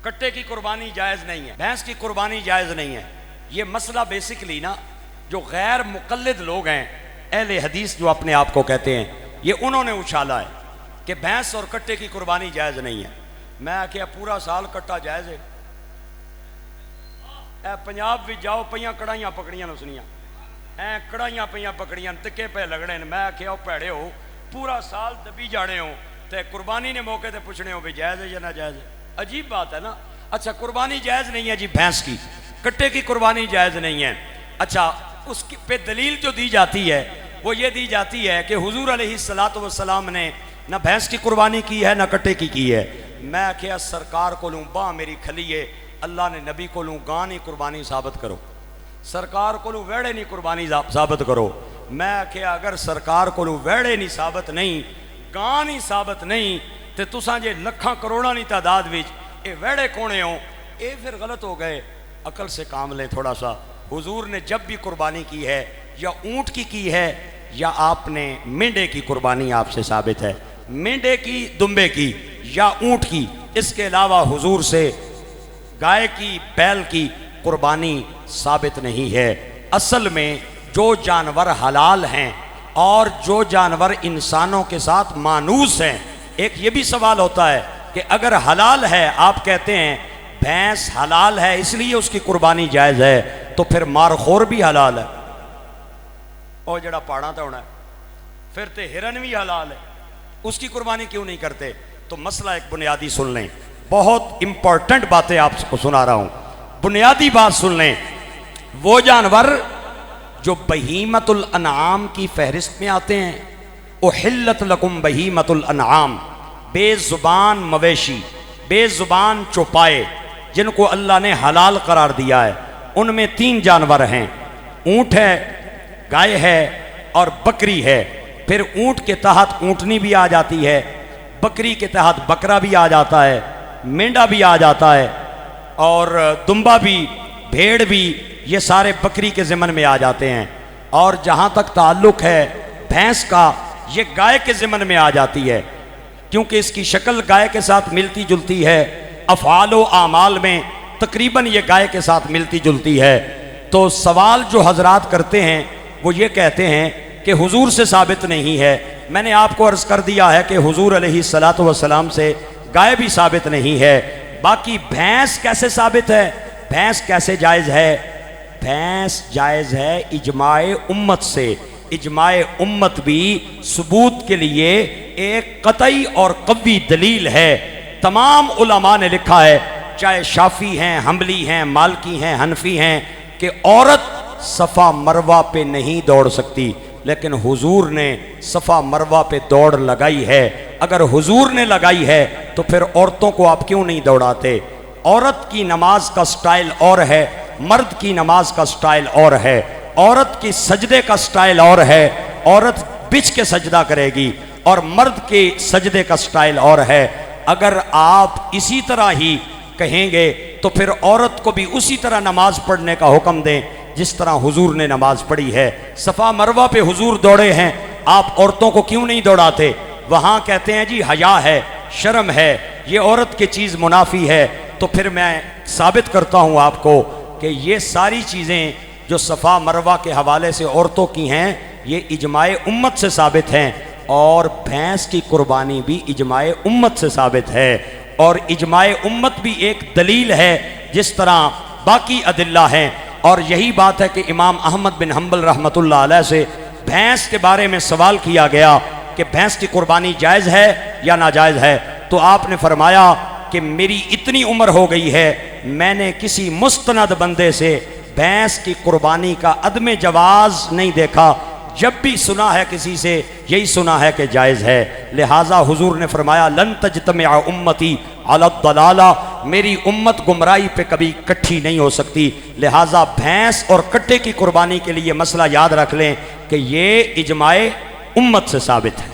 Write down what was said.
कट्टे की कुर्बानी जायज़ नहीं है, भैंस की कुर्बानी जायज़ नहीं है। ये मसला बेसिकली ना जो गैर मुक़ल्लिद लोग हैं, अहले हदीस जो अपने आप को कहते हैं, ये उन्होंने उछाला है कि भैंस और कट्टे की कुर्बानी जायज़ नहीं है। मैं क्या पूरा साल कट्टा जायज़ है? पंजाब भी जाओ पईयां कड़ाइयां पकड़ियां उसनियां कड़ाइयां पईयां पकड़ियां तिक्के पे लगने। मैं क्या भैड़े हो, पूरा साल दबी जाने हो तो कुर्बानी ने मौके पर पूछने हो भी जायज़ है या ना जायज़ है? अजीब बात है ना। अच्छा कुर्बानी जायज़ नहीं है जी भैंस की, कट्टे की कुर्बानी जायज़ नहीं है। अच्छा उसकी पे दलील जो दी जाती है वो ये दी जाती है कि हुजूर अलैहिस्सलातु वस्सलाम ने ना भैंस की कुर्बानी की है ना कट्टे की है। मैं क्या सरकार को लूँ बाँ मेरी खलीए, अल्लाह ने नबी को लूँ गां नहीं कुर्बानी साबित करो, सरकार को लूँ वेड़े नहीं कुर्बानी साबित करो। मैं क्या अगर सरकार को लूँ वेड़े नहीं साबित नहीं, गां नहीं साबित नहीं, तो तुसां जे लखां करोड़ां की तादाद विच ये वेड़े कोने हो, ये फिर गलत हो गए। अकल से काम लें थोड़ा सा। हुजूर ने जब भी कुर्बानी की है या ऊँट की है या आपने मेंढे की कुर्बानी आपसे साबित है, मेंढे की, दुम्बे की या ऊँट की। इसके अलावा हुजूर से गाय की, बैल की कुर्बानी साबित नहीं है। असल में जो जानवर हलाल हैं और जो जानवर इंसानों के साथ मानूस हैं, एक ये भी सवाल होता है कि अगर हलाल है, आप कहते हैं भैंस हलाल है इसलिए उसकी कुर्बानी जायज़ है, तो फिर मारखोर भी हलाल है और जड़ा पहाड़ा तो होना है, फिर तो हिरन भी हलाल है, उसकी कुर्बानी क्यों नहीं करते? तो मसला एक बुनियादी सुन लें, बहुत इंपॉर्टेंट बातें आपको सुना रहा हूं, बुनियादी बात सुन लें। वो जानवर जो बहीमतुल अनआम की फहरिस्त में आते हैं, उहिल्लत लकुम बहीमतुल अनआम, बेजुबान मवेशी, बेजुबान चौपाए जिनको अल्लाह ने हलाल करार दिया है, उनमें 3 जानवर हैं, ऊँट है, गाय है और बकरी है। फिर ऊँट के तहत ऊँटनी भी आ जाती है, बकरी के तहत बकरा भी आ जाता है, मेंढा भी आ जाता है और दुम्बा भी, भेड़ भी, ये सारे बकरी के ज़िमन में आ जाते हैं। और जहाँ तक ताल्लुक़ है भैंस का, ये गाय के ज़िमन में आ जाती है क्योंकि इसकी शक्ल गाय के साथ मिलती जुलती है, अफ़आल आमाल में तकरीबन ये गाय के साथ मिलती जुलती है। तो सवाल जो हजरात करते हैं वो ये कहते हैं कि हुजूर से साबित नहीं है। मैंने आपको अर्ज़ कर दिया है कि हुजूर अलैहिस्सलातु वस्सलाम से गाय भी साबित नहीं है। बाकी भैंस कैसे साबित है, भैंस कैसे जायज़ है? भैंस जायज़ है इजमाए उम्मत से। इजमाए उम्मत भी सबूत के लिए एक कतई और कवी दलील है। तमाम उलमा ने लिखा है, चाहे शाफी हैं, हम्बली हैं, मालकी हैं, हनफी हैं, कि औरत सफ़ा मरवा पे नहीं दौड़ सकती, लेकिन हुजूर ने सफ़ा मरवा पे दौड़ लगाई है। अगर हुजूर ने लगाई है तो फिर औरतों को आप क्यों नहीं दौड़ाते? औरत की नमाज का स्टाइल और है, मर्द की नमाज का स्टाइल और है, औरत की सजदे का स्टाइल और है, औरत बिछ के सजदा करेगी और मर्द के सजदे का स्टाइल और है। अगर आप इसी तरह ही कहेंगे तो फिर औरत को भी उसी तरह नमाज पढ़ने का हुक्म दें जिस तरह हुजूर ने नमाज पढ़ी है। सफ़ा मरवा पे हुजूर दौड़े हैं, आप औरतों को क्यों नहीं दौड़ाते? वहाँ कहते हैं जी हया है, शर्म है, ये औरत की चीज़ मुनाफी है। तो फिर मैं साबित करता हूँ आपको कि ये सारी चीज़ें जो सफ़ा मरवा के हवाले से औरतों की हैं, ये इजमाए उम्मत से साबित हैं और भैंस की कुर्बानी भी इजमाए उम्मत से साबित है। और इजमाए उम्मत भी एक दलील है जिस तरह बाकी अदिल्ला हैं। और यही बात है कि इमाम अहमद बिन हम्बल रहमतुल्लाह अलैह से भैंस के बारे में सवाल किया गया कि भैंस की कुर्बानी जायज़ है या नाजायज़ है, तो आपने फरमाया कि मेरी इतनी उम्र हो गई है, मैंने किसी मुस्तनद बंदे से भैंस की कुर्बानी का अदम जवाज़ नहीं देखा। जब भी सुना है किसी से यही सुना है कि जायज़ है। लिहाजा हुजूर ने फरमाया लन तजतमिअ उम्मती अला दलाला, मेरी उम्मत गुमराही पे कभी इकट्ठी नहीं हो सकती। लिहाजा भैंस और कट्टे की कुर्बानी के लिए मसला याद रख लें कि ये इजमाए उम्मत से साबित है।